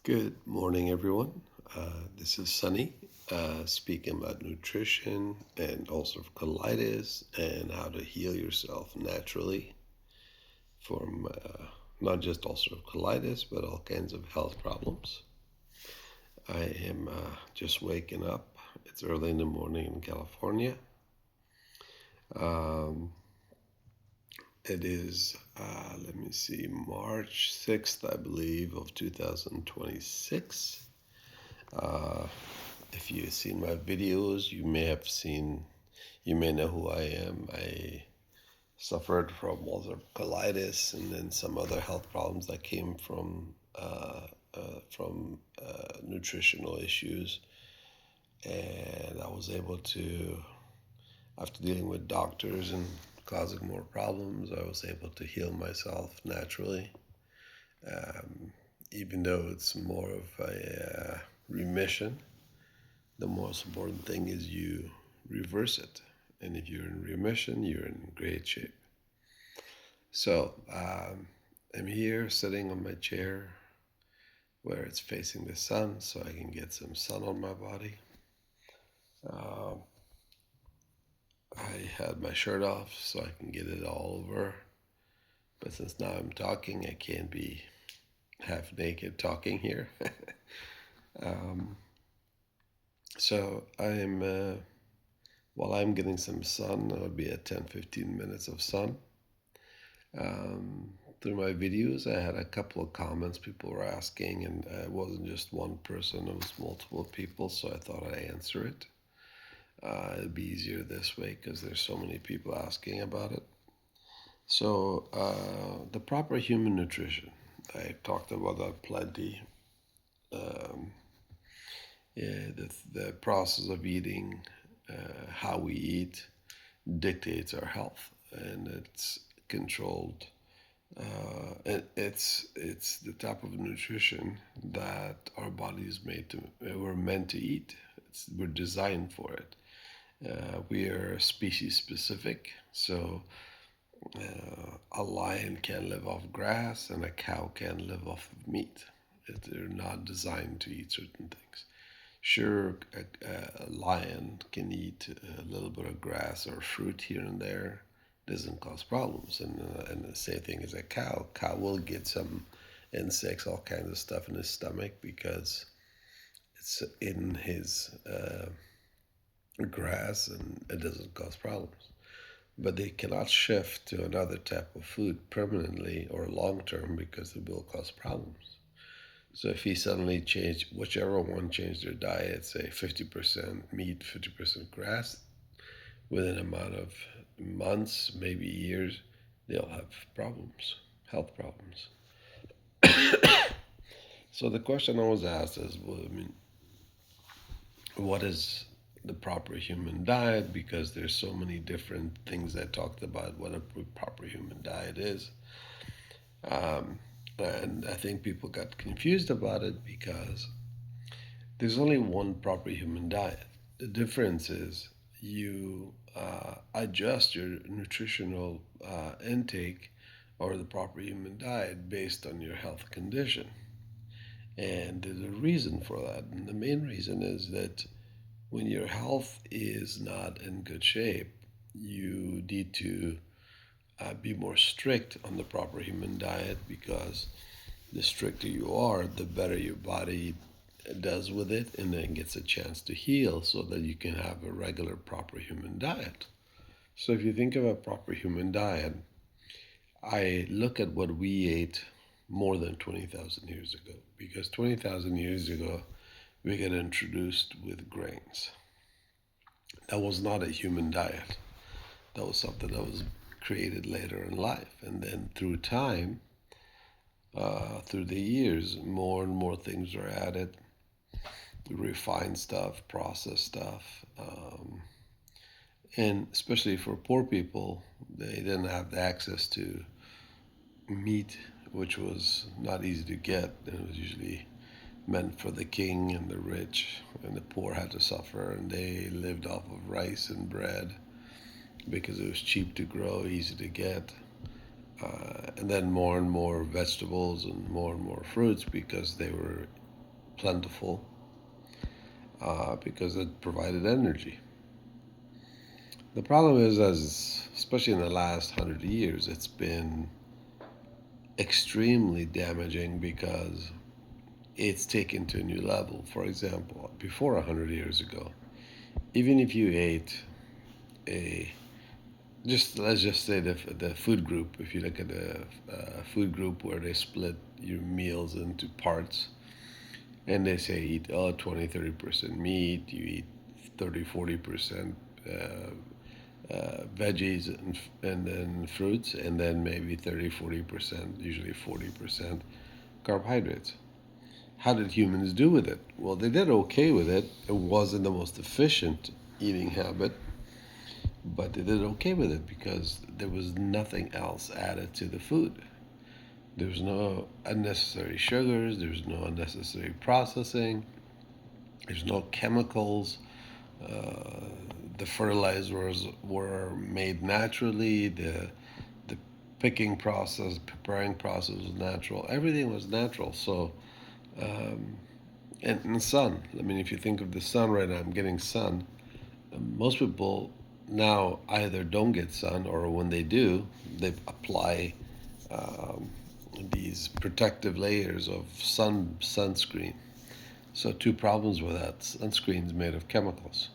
Good morning, everyone. This is Sunny speaking about nutrition and ulcerative colitis and how to heal yourself naturally from not just ulcerative colitis, but all kinds of health problems. I am just waking up. It's early in the morning in California. Um, it is, let me see, March 6th, I believe, of 2026. Uh, If you've seen my videos, you may know who I am. I suffered from ulcerative colitis and then some other health problems that came from nutritional issues. And I was able to, after dealing with doctors and causing more problems, I was able to heal myself naturally. Um, Even though it's more of a remission, the most important thing is you reverse it. And if you're in remission, you're in great shape. So I'm here sitting on my chair where it's facing the sun so I can get some sun on my body. Uh, I had my shirt off so I can get it all over. But since now I'm talking, I can't be half naked talking here. um, so while I'm getting some sun, I'll be at 10-15 minutes of sun. Through my videos, I had a couple of comments people were asking, and it wasn't just one person, it was multiple people, so I thought I'd answer it. It'd be easier this way because there's so many people asking about it. So, the proper human nutrition. I've talked about that plenty. Um, yeah, the process of eating, how we eat, dictates our health, and it's controlled. It's the type of nutrition that our body is made to. We're meant to eat. We're designed for it. We are species specific, so a lion can live off grass and a cow can live off of meat. They're not designed to eat certain things. Sure, a lion can eat a little bit of grass or fruit here and there. Doesn't cause problems. And the same thing as a cow. Cow will get some insects, all kinds of stuff in his stomach because it's in his grass and it doesn't cause problems. But they cannot shift to another type of food permanently or long term because it will cause problems. So if he suddenly changed, whichever one changed their diet, say 50% meat, 50% grass, within a amount of months, maybe years, they'll have problems, health problems. So the question I was asked is, well, I mean, what is the proper human diet? Because there's so many different things that talked about what a proper human diet is. Um, and I think people got confused about it because there's only one proper human diet. The difference is you adjust your nutritional intake or the proper human diet based on your health condition. And there's a reason for that. And the main reason is that when your health is not in good shape, you need to be more strict on the proper human diet because the stricter you are, the better your body does with it and then gets a chance to heal so that you can have a regular proper human diet. So if you think of a proper human diet, I look at what we ate more than 20,000 years ago because 20,000 years ago we got introduced with grains. That was not a human diet. That was something that was created later in life. And then through time, through the years, more and more things are added, refined stuff, processed stuff. And especially for poor people, they didn't have the access to meat, which was not easy to get. It was usually meant for the king and the rich, and the poor had to suffer, and they lived off of rice and bread because it was cheap to grow, easy to get. And then more and more vegetables and more fruits because they were plentiful because it provided energy. The problem is, as especially in the last 100 years, it's been extremely damaging because it's taken to a new level. For example, before 100 years ago, even if you ate a just let's just say the food group. If you look at the food group where they split your meals into parts, and they say eat 20-30% meat, you eat 30-40% veggies and then fruits, and then maybe 30-40%, usually 40% carbohydrates. How did humans do with it? Well, they did okay with it. It wasn't the most efficient eating habit, but they did okay with it because there was nothing else added to the food. There's no unnecessary sugars, there's no unnecessary processing, there's no chemicals. Uh, the fertilizers were made naturally. The picking process, preparing process was natural. Everything was natural. So, um, and the sun. I mean, if you think of the sun right now, I'm getting sun. Most people now either don't get sun, or when they do, they apply um, these protective layers of sunscreen. So two problems with that: sunscreen is made of chemicals,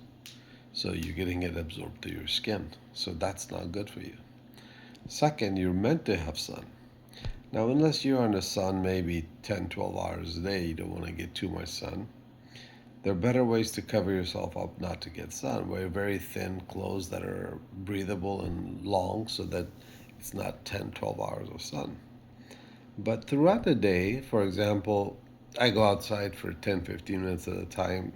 so you're getting it absorbed to your skin. So that's not good for you. Second, you're meant to have sun. Now, unless you're on the sun maybe 10, 12 hours a day, you don't want to get too much sun. There are better ways to cover yourself up not to get sun. Wear very thin clothes that are breathable and long so that it's not 10, 12 hours of sun. But throughout the day, for example, I go outside for 10, 15 minutes at a time,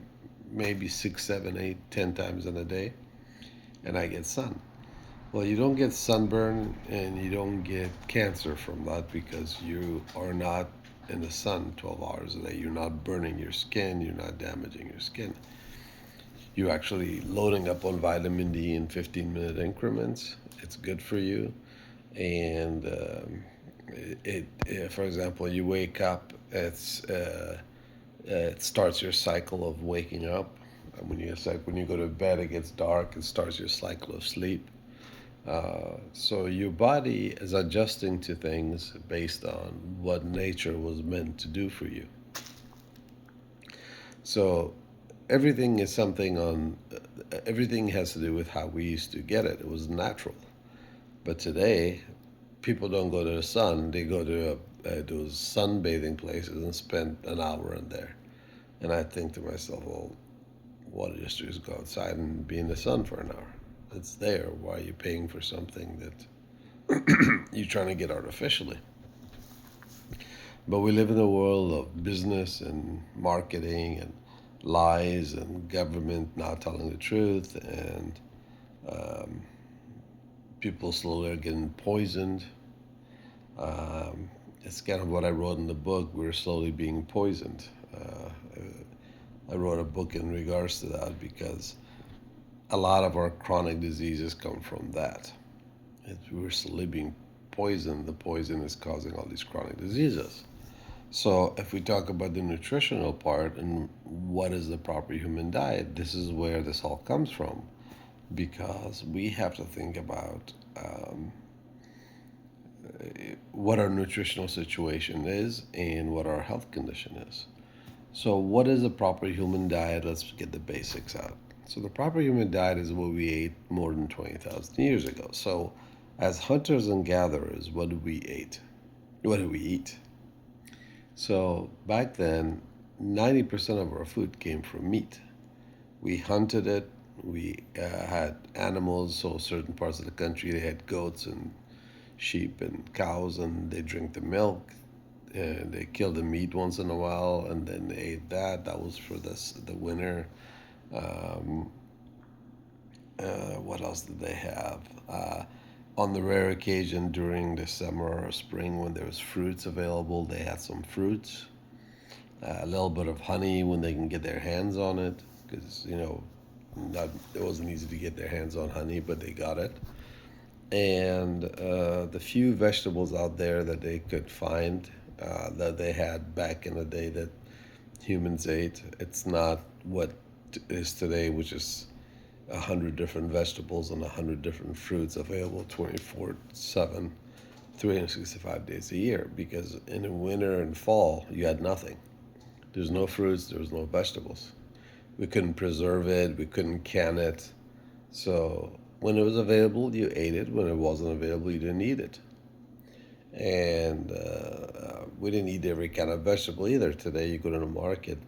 maybe 6, 7, 8, 10 times in a day, and I get sun. Well, you don't get sunburn and you don't get cancer from that because you are not in the sun 12 hours a day. You're not burning your skin, you're not damaging your skin. You're actually loading up on vitamin D in 15-minute increments. It's good for you. And for example, you wake up, it starts your cycle of waking up. When you go to bed, it gets dark. It starts your cycle of sleep. So your body is adjusting to things based on what nature was meant to do for you. So everything is something on. Everything has to do with how we used to get it. It was natural. But today, people don't go to the sun. They go to those sunbathing places and spend an hour in there. And I think to myself, well, what I just do is go outside and be in the sun for an hour. It's there. Why are you paying for something that you're trying to get artificially? But we live in a world of business and marketing and lies and government not telling the truth, and um, people slowly are getting poisoned. It's kind of what I wrote in the book. We're slowly being poisoned. I wrote a book in regards to that because a lot of our chronic diseases come from that. We're slowly being poisoned. The poison is causing all these chronic diseases. So, if we talk about the nutritional part and what is the proper human diet, this is where this all comes from. Because we have to think about what our nutritional situation is and what our health condition is. So, what is the proper human diet? Let's get the basics out. So, the proper human diet is what we ate more than 20,000 years ago. So, as hunters and gatherers, what do we eat? What do we eat? So, back then, 90% of our food came from meat. We hunted it. We had animals. So, certain parts of the country, they had goats and sheep and cows, and they drink the milk. They kill the meat once in a while, and then they ate that. That was for the winter. Um, what else did they have? On the rare occasion during the summer or spring when there was fruits available, they had some fruits. A little bit of honey when they can get their hands on it, because it wasn't easy to get their hands on honey, but they got it. And the few vegetables out there that they could find that they had back in the day that humans ate. It's not what is today, which is 100 different vegetables and 100 different fruits available 24/7, 365 days a year. Because in the winter and fall, you had nothing. There's no fruits. There was no vegetables. We couldn't preserve it. We couldn't can it. So when it was available, you ate it. When it wasn't available, you didn't eat it. And we didn't eat every kind of vegetable either. Today, you go to the market,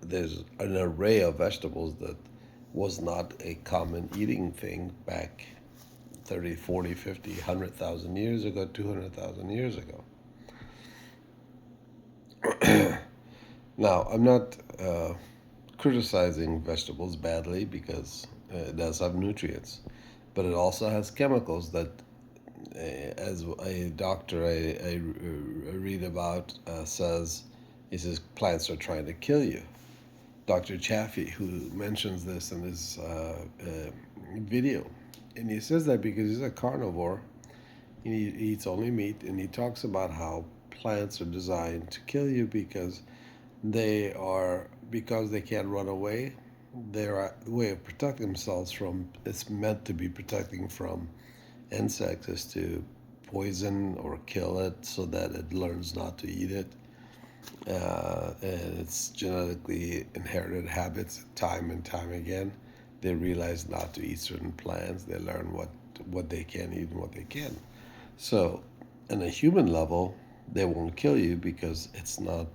there's an array of vegetables that was not a common eating thing back 30, 40, 50, 100,000 years ago, 200,000 years ago. Now, I'm not criticizing vegetables badly because it does have nutrients, but it also has chemicals that, as a doctor I read about, says, he says plants are trying to kill you. Dr. Chaffee, who mentions this in his video, and he says that because he's a carnivore, he eats only meat, and he talks about how plants are designed to kill you because they can't run away. Their way of protecting themselves from it's meant to be protecting from insects is to poison or kill it so that it learns not to eat it. And it's genetically inherited habits time and time again. They realize not to eat certain plants. They learn what they can eat and what they can. So, on a human level, they won't kill you because it's not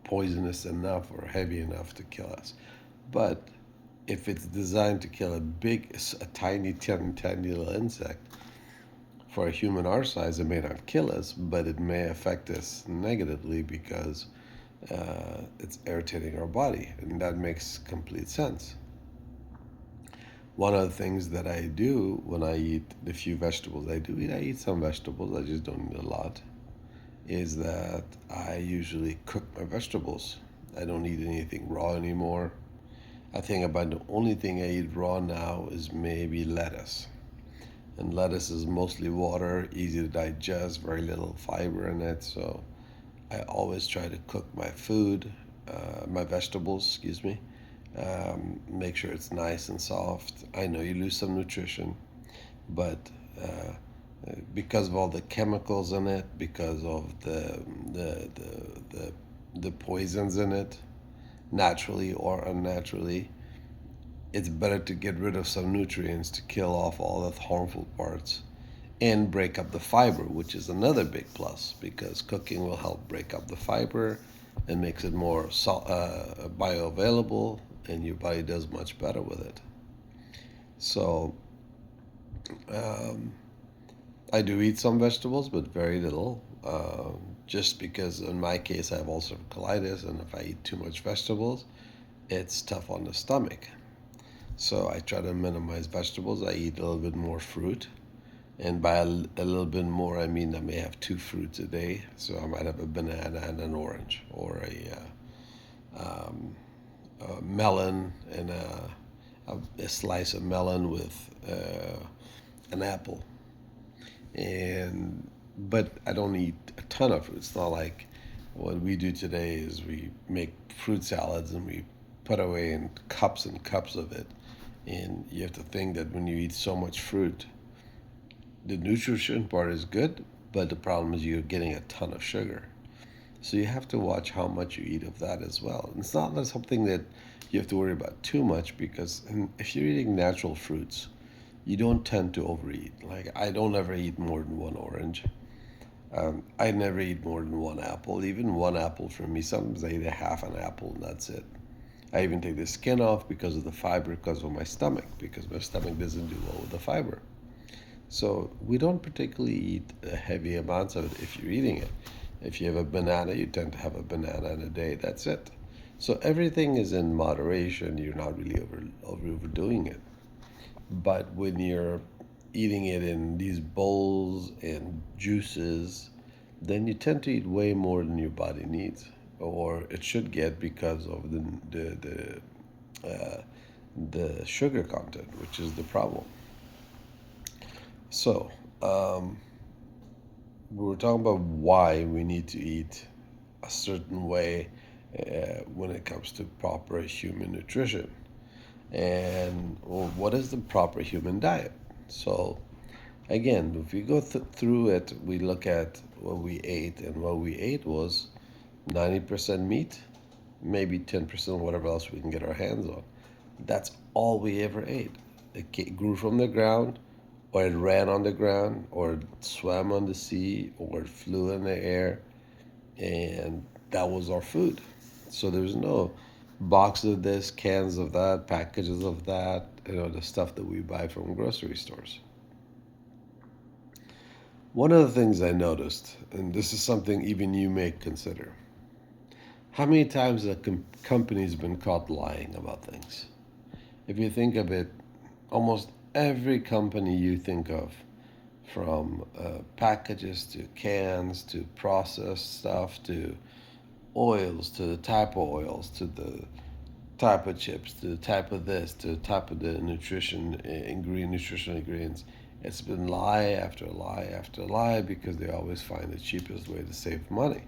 poisonous enough or heavy enough to kill us. But if it's designed to kill a tiny, tiny, tiny little insect, for a human our size, it may not kill us, but it may affect us negatively because it's irritating our body, and that makes complete sense. One of the things that I do when I eat the few vegetables I eat some vegetables, I just don't eat a lot, is that I usually cook my vegetables. I don't eat anything raw anymore. I think about the only thing I eat raw now is maybe lettuce. And lettuce is mostly water, easy to digest, very little fiber in it. So I always try to cook my food, my vegetables, excuse me. Make sure it's nice and soft. I know you lose some nutrition, but because of all the chemicals in it, because of the poisons in it, naturally or unnaturally, it's better to get rid of some nutrients to kill off all the harmful parts and break up the fiber, which is another big plus because cooking will help break up the fiber and makes it more bioavailable, and your body does much better with it. So um, I do eat some vegetables, but very little. Just because in my case I have ulcerative colitis, and if I eat too much vegetables, it's tough on the stomach. So I try to minimize vegetables. I eat a little bit more fruit. And by a little bit more, I mean I may have two fruits a day. So I might have a banana and an orange, or a melon and a slice of melon with an apple. And but I don't eat a ton of fruit. It's not like what we do today is we make fruit salads and we put away in cups and cups of it. And you have to think that when you eat so much fruit, the nutrition part is good, but the problem is you're getting a ton of sugar. So you have to watch how much you eat of that as well. And it's not something that you have to worry about too much because if you're eating natural fruits, you don't tend to overeat. Like I don't ever eat more than one orange. I never eat more than one apple. Even one apple for me, sometimes I eat a half an apple and that's it. I even take the skin off because of the fiber, because of my stomach, because my stomach doesn't do well with the fiber. So we don't particularly eat heavy amounts of it if you're eating it. If you have a banana, you tend to have a banana in a day. That's it. So everything is in moderation. You're not really overdoing it. But when you're eating it in these bowls and juices, then you tend to eat way more than your body needs, or it should get because of the sugar content, which is the problem. So we were talking about why we need to eat a certain way when it comes to proper human nutrition. And well, what is the proper human diet? So, again, if we go through it, we look at what we ate, and what we ate was 90% meat, maybe 10% whatever else we can get our hands on. That's all we ever ate. It grew from the ground, or it ran on the ground, or it swam on the sea, or it flew in the air, and that was our food. So there's no boxes of this, cans of that, packages of that, the stuff that we buy from grocery stores. One of the things I noticed, and this is something even you may consider, how many times a company's been caught lying about things? If you think of it, almost every company you think of, from packages to cans to processed stuff to oils to the type of oils to the type of chips to the type of this to the type of the nutritional ingredients. It's been lie after lie after lie because they always find the cheapest way to save money.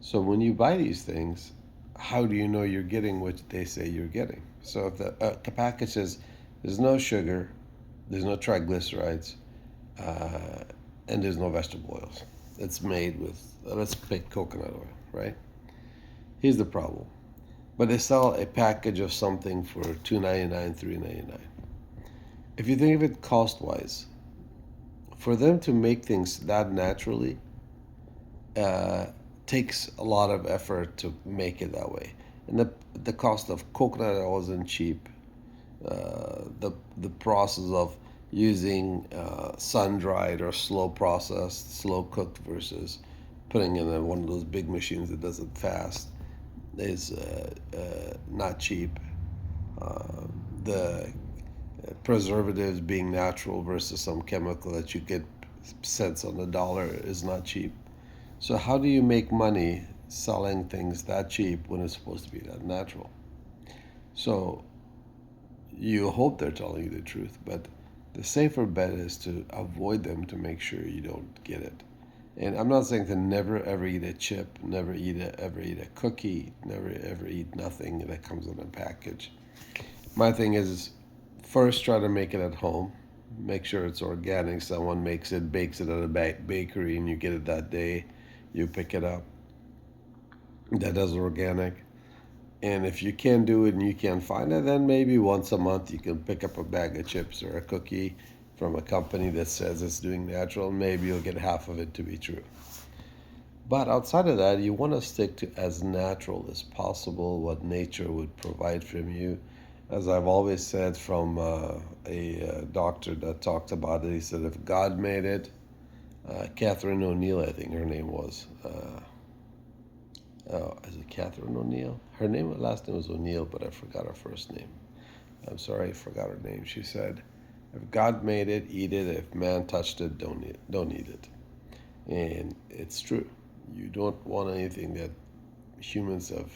So when you buy these things, how do you know you're getting what they say you're getting? So if the package says there's no sugar, there's no triglycerides, uh, and there's no vegetable oils, it's made with, let's pick coconut oil, right? Here's the problem. But they sell a package of something for $2.99, $3.99. If you think of it cost wise, for them to make things that naturally uh, takes a lot of effort to make it that way. And the cost of coconut oil isn't cheap. The process of using sun dried or slow processed, slow cooked versus putting in one of those big machines that does it fast is not cheap. Uh, the preservatives being natural versus some chemical that you get cents on the dollar is not cheap. So how do you make money selling things that cheap when it's supposed to be that natural? So you hope they're telling you the truth, but the safer bet is to avoid them to make sure you don't get it. And I'm not saying to never ever eat a chip, never ever eat a cookie, never ever eat nothing that comes in a package. My thing is first try to make it at home. Make sure it's organic. Someone makes it, bakes it at a bakery, and you get it that day. You pick it up. That is organic. And if you can't do it and you can't find it, then maybe once a month you can pick up a bag of chips or a cookie from a company that says it's doing natural. Maybe you'll get half of it to be true. But outside of that, you want to stick to as natural as possible, what nature would provide from you. As I've always said from a doctor that talked about it, he said, if God made it, Catherine O'Neill, I think her name was. Is it Catherine O'Neill? Last name was O'Neill, but I forgot her first name. I'm sorry, I forgot her name. She said, if God made it, eat it. If man touched it, don't eat it. And it's true. You don't want anything that humans have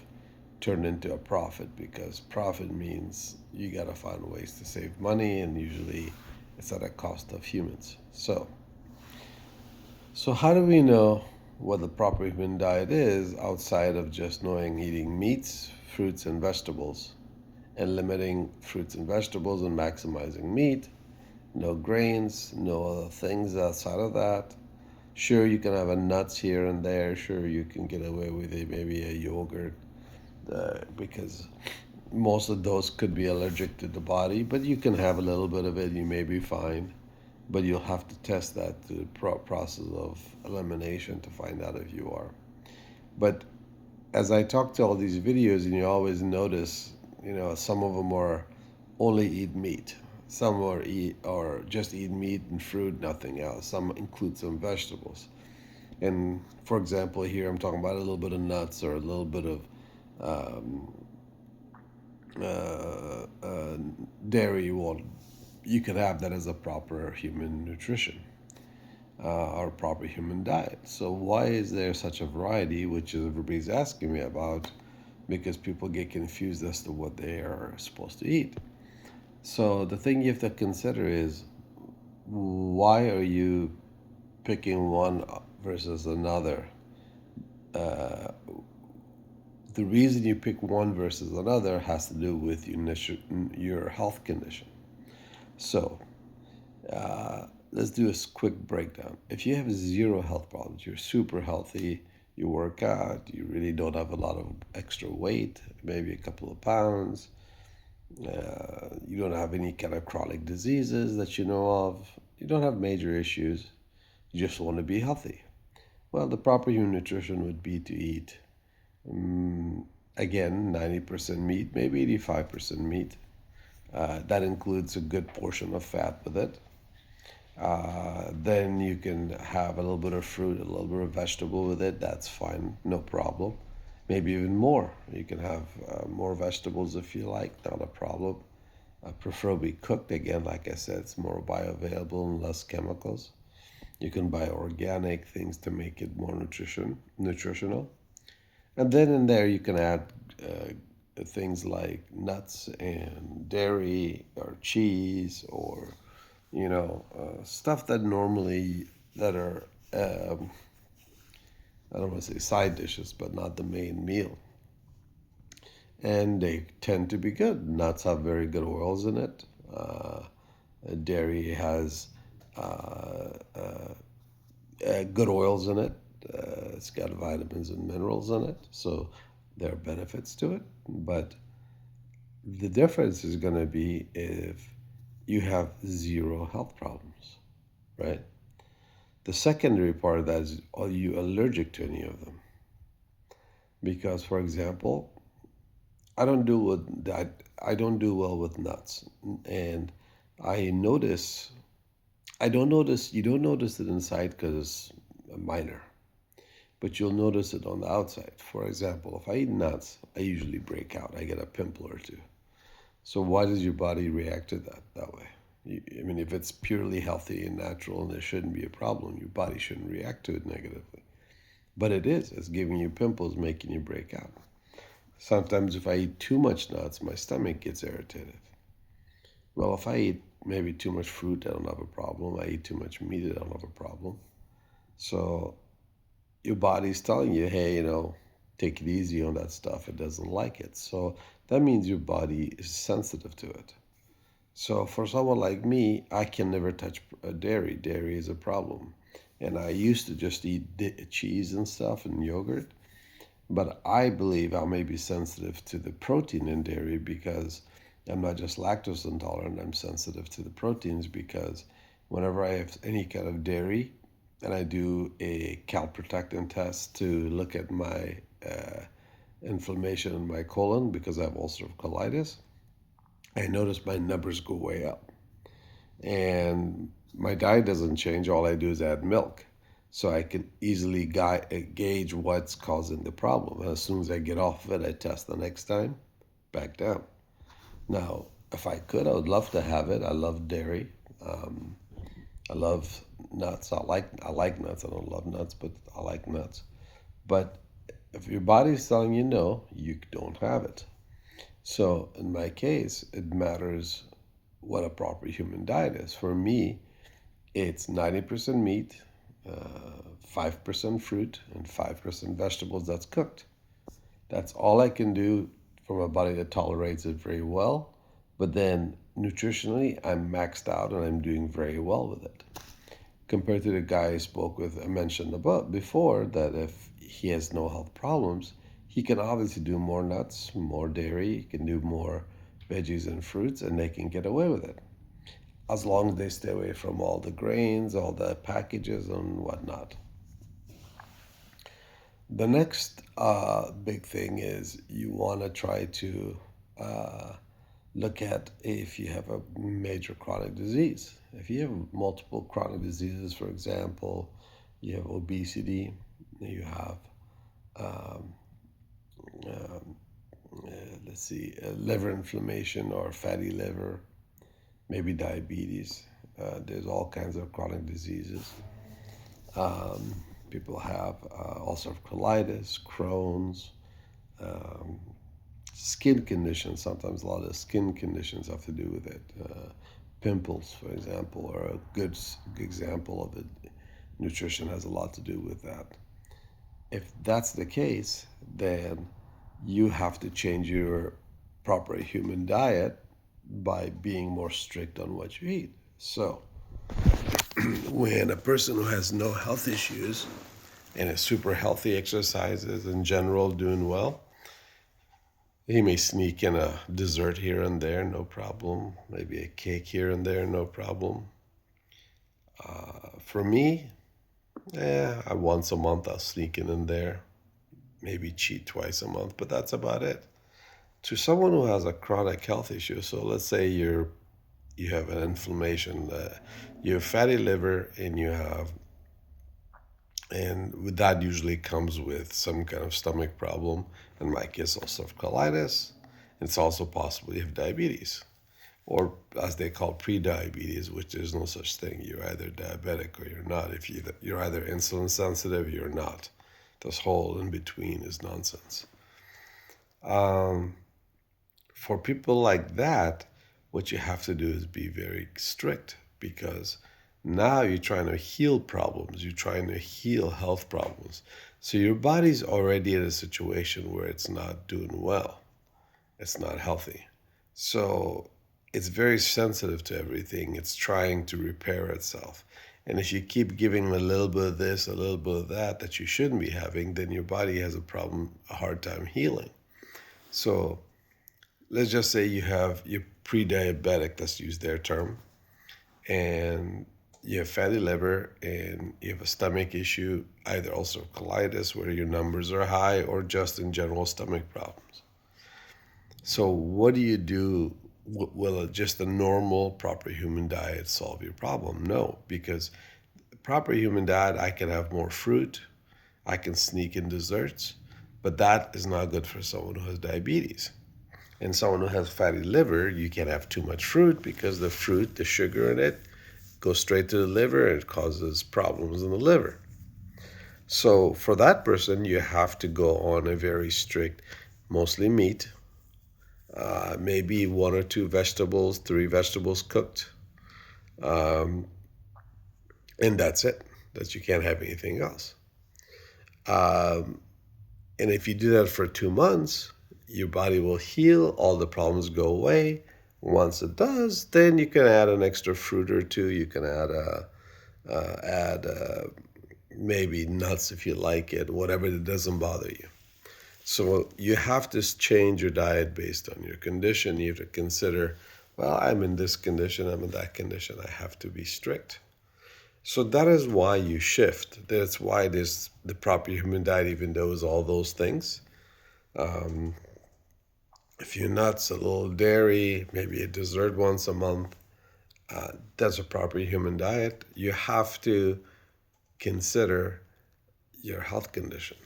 turned into a profit, because profit means you got to find ways to save money, and usually it's at a cost of humans. So how do we know what the proper human diet is outside of just knowing eating meats, fruits, and vegetables, and limiting fruits and vegetables and maximizing meat? No grains, no other things outside of that. Sure, you can have a nuts here and there. Sure, you can get away with maybe a yogurt, because most of those could be allergic to the body, but you can have a little bit of it, you may be fine. But you'll have to test that through the process of elimination to find out if you are. But as I talk to all these videos, and you always notice, some of them are only eat meat. Some are eat or just eat meat and fruit, nothing else. Some include some vegetables. And for example, here I'm talking about a little bit of nuts or a little bit of um, dairy. Well, you could have that as a proper human nutrition, or proper human diet. So why is there such a variety, which everybody's asking me about, because people get confused as to what they are supposed to eat. So the thing you have to consider is, why are you picking one versus another? Uh, The reason you pick one versus another has to do with your health condition. So let's do a quick breakdown. If you have zero health problems, you're super healthy, you work out, you really don't have a lot of extra weight, maybe a couple of pounds, you don't have any kind of chronic diseases that you know of, you don't have major issues, you just want to be healthy. Well, the proper human nutrition would be to eat, again, 90% meat, maybe 85% meat. That includes a good portion of fat with it. Then you can have a little bit of fruit, a little bit of vegetable with it. That's fine, no problem. Maybe even more. You can have more vegetables if you like, not a problem. Preferably cooked. Again, like I said, it's more bioavailable and less chemicals. You can buy organic things to make it more nutritional. And then in there, you can add things like nuts and dairy or cheese or stuff that normally that are I don't want to say side dishes, but not the main meal. And they tend to be good. Nuts have very good oils in it. Dairy has uh, uh, good oils in it. It's got vitamins and minerals in it, so there are benefits to it. But the difference is going to be if you have zero health problems, right? The secondary part of that is, are you allergic to any of them? Because, for example, I don't do with that. I don't do well with nuts, and I notice. I don't notice. You don't notice it inside because it's minor, but you'll notice it on the outside. For example, if I eat nuts, I usually break out. I get a pimple or two. So why does your body react to that way? I mean, if it's purely healthy and natural and there shouldn't be a problem, your body shouldn't react to it negatively. But it is. It's giving you pimples, making you break out. Sometimes if I eat too much nuts, my stomach gets irritated. Well, if I eat maybe too much fruit, I don't have a problem. I eat too much meat, I don't have a problem. So your body's telling you, hey, take it easy on that stuff. It doesn't like it. So that means your body is sensitive to it. So for someone like me, I can never touch dairy. Dairy is a problem. And I used to just eat cheese and stuff and yogurt. But I believe I may be sensitive to the protein in dairy because I'm not just lactose intolerant, I'm sensitive to the proteins because whenever I have any kind of dairy and I do a calprotectin test to look at my inflammation in my colon because I have ulcerative colitis, I notice my numbers go way up. And my diet doesn't change. All I do is add milk. So I can easily gauge what's causing the problem. And as soon as I get off of it, I test the next time, back down. Now, if I could, I would love to have it. I love dairy. Um, I love nuts. I like nuts. I don't love nuts, but I like nuts. But if your body's telling you no, you don't have it. So in my case, it matters what a proper human diet is. For me, it's 90% meat, 5% fruit, and 5% vegetables that's cooked. That's all I can do from a body that tolerates it very well. But then nutritionally, I'm maxed out and I'm doing very well with it. Compared to the guy I mentioned above before, that if he has no health problems, he can obviously do more nuts, more dairy, he can do more veggies and fruits, and they can get away with it as long as they stay away from all the grains, all the packages, and whatnot. The next big thing is you want to try to uh, look at if you have a major chronic disease. If you have multiple chronic diseases, for example, you have obesity, you have, um, um, let's see, liver inflammation or fatty liver, maybe diabetes. There's all kinds of chronic diseases. Um, People have ulcerative colitis, Crohn's, um, skin conditions. Sometimes a lot of skin conditions have to do with it. Pimples, for example, are a good example of it. Nutrition has a lot to do with that. If that's the case, then you have to change your proper human diet by being more strict on what you eat. So, when a person who has no health issues and is super healthy, exercises in general, doing well, he may sneak in a dessert here and there, no problem. Maybe a cake here and there, no problem. For me, once a month I'll sneak in there, maybe cheat twice a month, but that's about it. To someone who has a chronic health issue, so let's say you have an inflammation, you have fatty liver, and with that usually comes with some kind of stomach problem. In my case, also have colitis. It's also possible you have diabetes, or as they call pre-diabetes, which there's no such thing. You're either diabetic or you're not. If you're either insulin sensitive, you're not. This whole in between is nonsense. Um, for people like that, what you have to do is be very strict, because now you're trying to heal problems, you're trying to heal health problems. So your body's already in a situation where it's not doing well, it's not healthy. So it's very sensitive to everything, it's trying to repair itself. And if you keep giving a little bit of this, a little bit of that you shouldn't be having, then your body has a problem, a hard time healing. So let's just say you're pre-diabetic, let's use their term, and you have fatty liver and you have a stomach issue, either ulcerative colitis where your numbers are high or just in general stomach problems. So what do you do? Will just a normal proper human diet solve your problem? No, because proper human diet, I can have more fruit, I can sneak in desserts, but that is not good for someone who has diabetes. And someone who has fatty liver, you can't have too much fruit, because the fruit, the sugar in it, goes straight to the liver and it causes problems in the liver. So for that person, you have to go on a very strict, mostly meat, maybe one or two vegetables, three vegetables cooked, um, and that's it. That you can't have anything else. Um, and if you do that for 2 months, your body will heal, all the problems go away. Once it does, then you can add an extra fruit or two. You can add maybe nuts if you like it, whatever that doesn't bother you. So you have to change your diet based on your condition. You have to consider, well, I'm in this condition, I'm in that condition, I have to be strict. So that is why you shift. That's why there's the proper human diet, even though it's all those things. Um, a few nuts, a little dairy, maybe a dessert once a month. That's a proper human diet. You have to consider your health condition.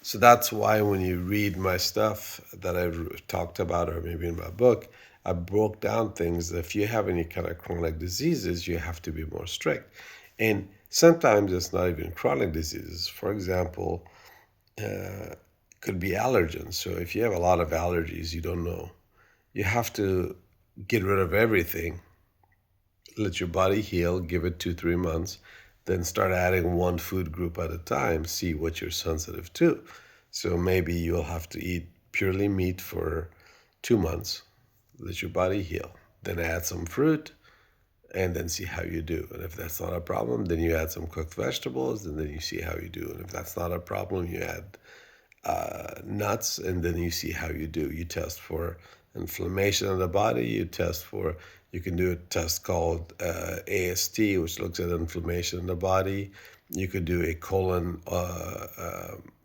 So that's why when you read my stuff that I've talked about, or maybe in my book, I broke down things. If you have any kind of chronic diseases, you have to be more strict. And sometimes it's not even chronic diseases. For example, could be allergens. So if you have a lot of allergies, you don't know. You have to get rid of everything, let your body heal, give it 2, 3 months, then start adding one food group at a time, see what you're sensitive to. So maybe you'll have to eat purely meat for 2 months, let your body heal, then add some fruit, and then see how you do. And if that's not a problem, then you add some cooked vegetables, and then you see how you do. And if that's not a problem, you add nuts, and then you see how you do. You test for inflammation in the body. You can do a test called AST, which looks at inflammation in the body. You could do a colon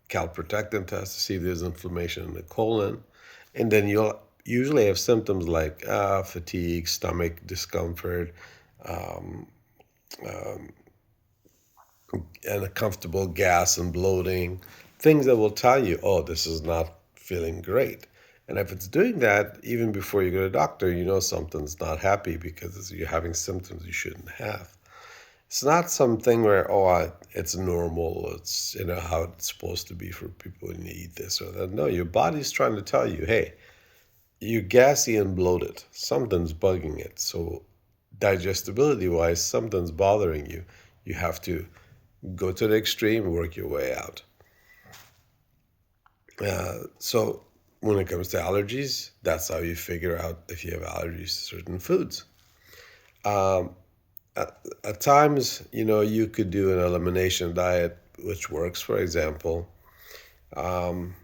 calprotectin test to see if there's inflammation in the colon. And then you'll usually have symptoms like fatigue, stomach discomfort, um, um, uncomfortable gas and bloating, things that will tell you, oh, this is not feeling great. And if it's doing that, even before you go to a doctor, you know something's not happy, because you're having symptoms you shouldn't have. It's not something where, it's normal, it's how it's supposed to be for people when you eat this or that. No, your body's trying to tell you, hey, you're gassy and bloated. Something's bugging it. So digestibility wise, something's bothering you. You have to go to the extreme, work your way out. So when it comes to allergies, that's how you figure out if you have allergies to certain foods. Um, at times, you could do an elimination diet, which works. For example, um,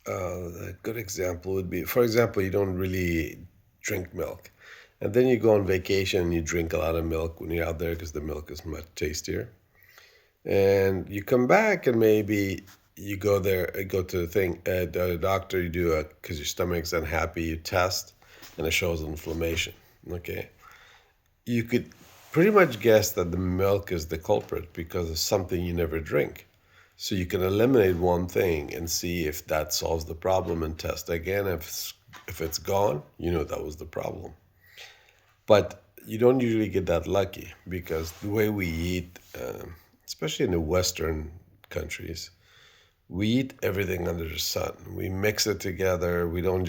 a good example would be, for example, you don't really drink milk. And then you go on vacation and you drink a lot of milk when you're out there because the milk is much tastier. And you come back and maybe you go there, go to the doctor, you do because your stomach's unhappy, you test, and it shows inflammation. Okay. You could pretty much guess that the milk is the culprit because it's something you never drink. So you can eliminate one thing and see if that solves the problem and test again. If it's gone, you know that was the problem. But you don't usually get that lucky because the way we eat, especially in the Western countries, we eat everything under the sun. We mix it together. We don't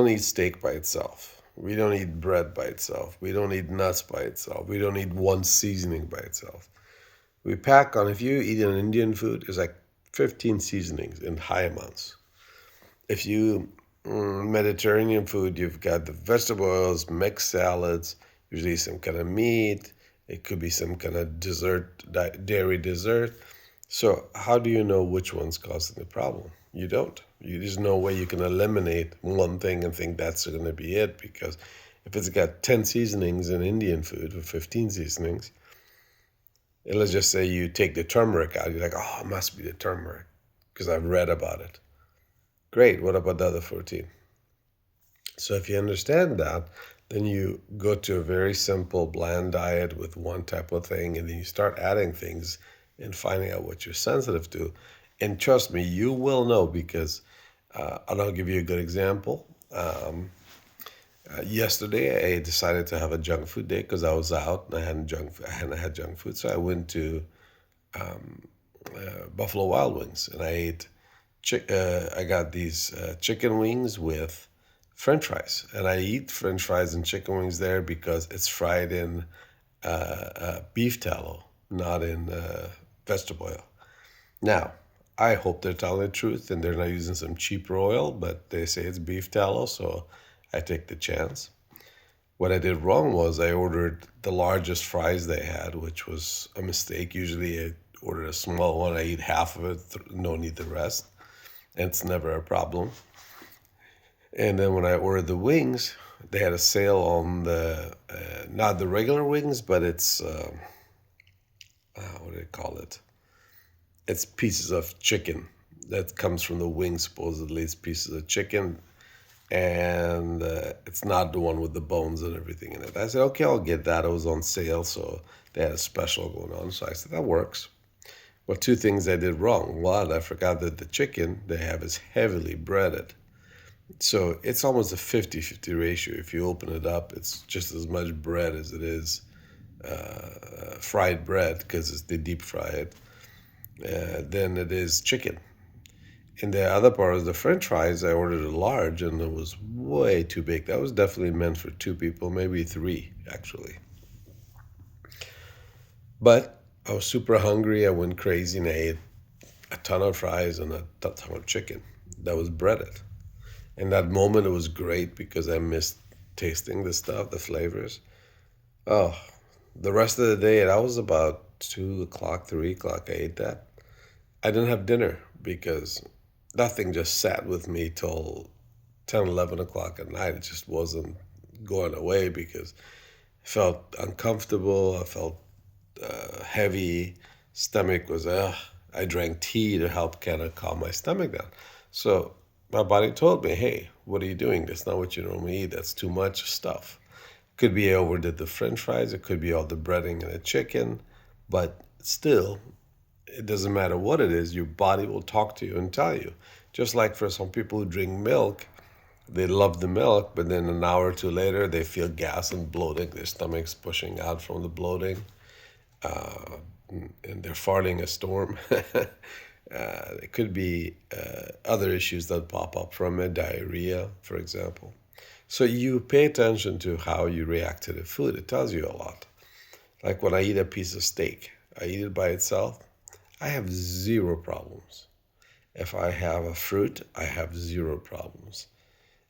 eat steak by itself. We don't eat bread by itself. We don't eat nuts by itself. We don't eat one seasoning by itself. We pack on, if you eat an Indian food, it's like 15 seasonings in high amounts. If you Mediterranean food, you've got the vegetable oils, mixed salads, usually some kind of meat. It could be some kind of dessert, dairy dessert. So how do you know which one's causing the problem? You don't. There's no way you can eliminate one thing and think that's going to be it because if it's got 10 seasonings in Indian food or 15 seasonings, and let's just say you take the turmeric out, you're like, oh, it must be the turmeric because I've read about it. Great, what about the other 14? So if you understand that, then you go to a very simple, bland diet with one type of thing, and then you start adding things and finding out what you're sensitive to. And trust me, you will know because, and I'll give you a good example. Yesterday, I decided to have a junk food day because I was out and I hadn't had junk food. So I went to Buffalo Wild Wings and I ate. I got these chicken wings with French fries, and I eat French fries and chicken wings there because it's fried in beef tallow, not in vegetable oil. Now, I hope they're telling the truth and they're not using some cheaper oil, but they say it's beef tallow, so I take the chance. What I did wrong was I ordered the largest fries they had, which was a mistake. Usually I order a small one, I eat half of it, don't eat the rest. And it's never a problem. And then when I ordered the wings, they had a sale on the, not the regular wings, but it's, what do they call it? It's pieces of chicken that comes from the wing, supposedly. It's pieces of chicken, and it's not the one with the bones and everything in it. I said, okay, I'll get that. It was on sale, so they had a special going on. So I said, that works. Well, two things I did wrong. One, I forgot that the chicken they have is heavily breaded. So it's almost a 50-50 ratio. If you open it up, it's just as much bread as it is fried bread because they deep fry it. Then it is chicken. And the other part is the French fries. I ordered a large and it was way too big. That was definitely meant for two people, maybe three, actually. But I was super hungry. I went crazy and I ate a ton of fries and a ton of chicken that was breaded. In that moment, it was great because I missed tasting the stuff, the flavors. Oh, the rest of the day, that was about 2 o'clock, 3 o'clock. I ate that. I didn't have dinner because that thing just sat with me till 10, 11 o'clock at night. It just wasn't going away because I felt uncomfortable. I felt heavy. Stomach was, I drank tea to help kind of calm my stomach down. So my body told me, hey, what are you doing? That's not what you normally eat. That's too much stuff. Could be I overdid the French fries. It could be all the breading and the chicken. But still, it doesn't matter what it is. Your body will talk to you and tell you. Just like for some people who drink milk, they love the milk, but then an hour or two later, they feel gas and bloating. Their stomach's pushing out from the bloating, uh, and they're farting a storm. It could be other issues that pop up from it, diarrhea, for example. So you pay attention to how you react to the food. It tells you a lot. Like when I eat a piece of steak, I eat it by itself. I have zero problems. If I have a fruit, I have zero problems.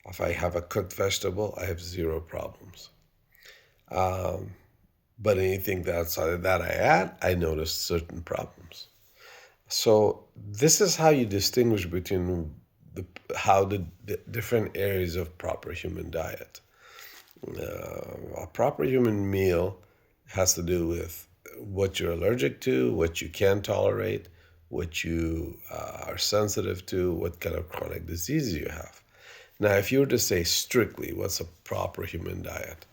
If I have a cooked vegetable, I have zero problems. Um, but anything that outside of that I add, I notice certain problems. So this is how you distinguish between how the different areas of proper human diet. A proper human meal has to do with what you're allergic to, what you can tolerate, what you are sensitive to, what kind of chronic diseases you have. Now, if you were to say strictly what's a proper human diet,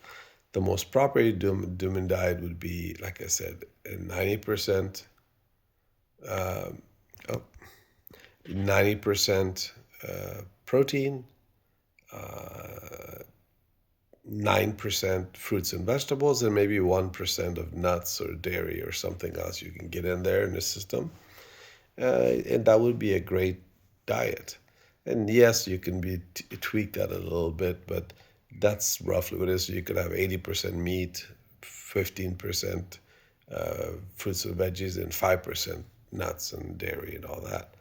the most proper human diet would be, like I said, 90%, uh, oh, 90% protein, uh, 9% fruits and vegetables, and maybe 1% of nuts or dairy or something else you can get in there in the system. And that would be a great diet. And yes, you can tweak that a little bit, but that's roughly what it is. You could have 80% meat, 15% fruits and veggies, and 5% nuts and dairy and all that.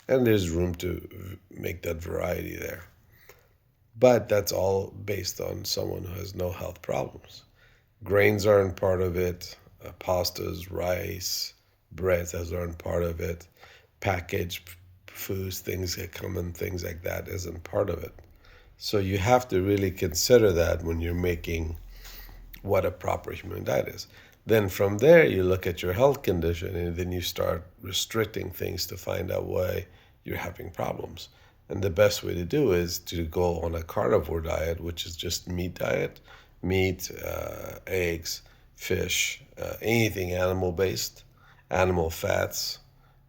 And there's room to make that variety there. But that's all based on someone who has no health problems. Grains aren't part of it. Pastas, rice, breads, those aren't part of it. Packaged foods, things that come in things like that isn't part of it. So you have to really consider that when you're making what a proper human diet is. Then from there, you look at your health condition and then you start restricting things to find out why you're having problems. And the best way to do is to go on a carnivore diet, which is just meat diet, meat, eggs, fish, anything animal based, animal fats,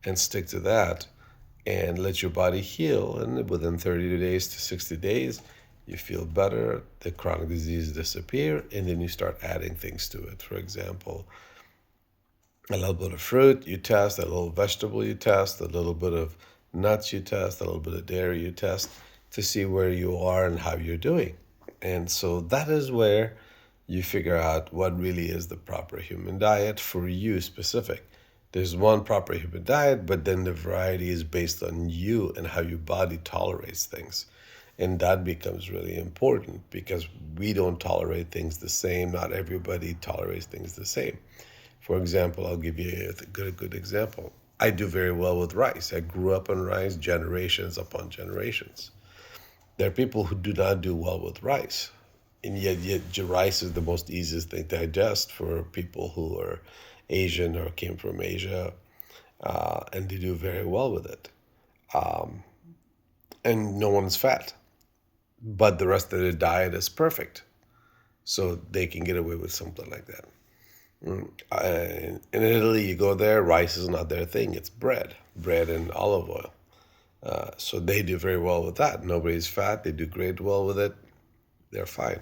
and stick to that and let your body heal. And within 30 days to 60 days, you feel better, the chronic disease disappear, and then you start adding things to it. For example, a little bit of fruit you test, a little vegetable you test, a little bit of nuts you test, a little bit of dairy you test to see where you are and how you're doing. And so that is where you figure out what really is the proper human diet for you specific. There's one proper human diet, but then the variety is based on you and how your body tolerates things. And that becomes really important because we don't tolerate things the same. Not everybody tolerates things the same. For example, I'll give you a good example. I do very well with rice. I grew up on rice generations upon generations. There are people who do not do well with rice. And yet rice is the most easiest thing to digest for people who are Asian or came from Asia, and they do very well with it. Um, and no one's fat, but the rest of their diet is perfect. So they can get away with something like that. In Italy, you go there, rice is not their thing. It's bread and olive oil. So they do very well with that. Nobody's fat. They do great well with it. They're fine.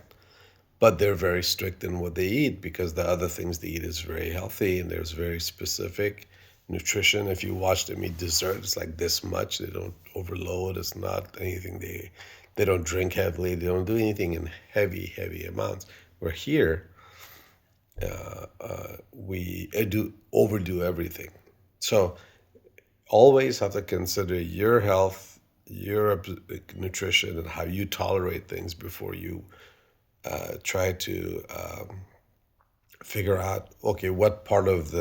But they're very strict in what they eat because the other things they eat is very healthy and there's very specific nutrition. If you watch them eat dessert, it's like this much. They don't overload. It's not anything they don't drink heavily. They don't do anything in heavy amounts. Where here, we do overdo everything. So always have to consider your health, your nutrition, and how you tolerate things before you try to figure out, okay, what part of the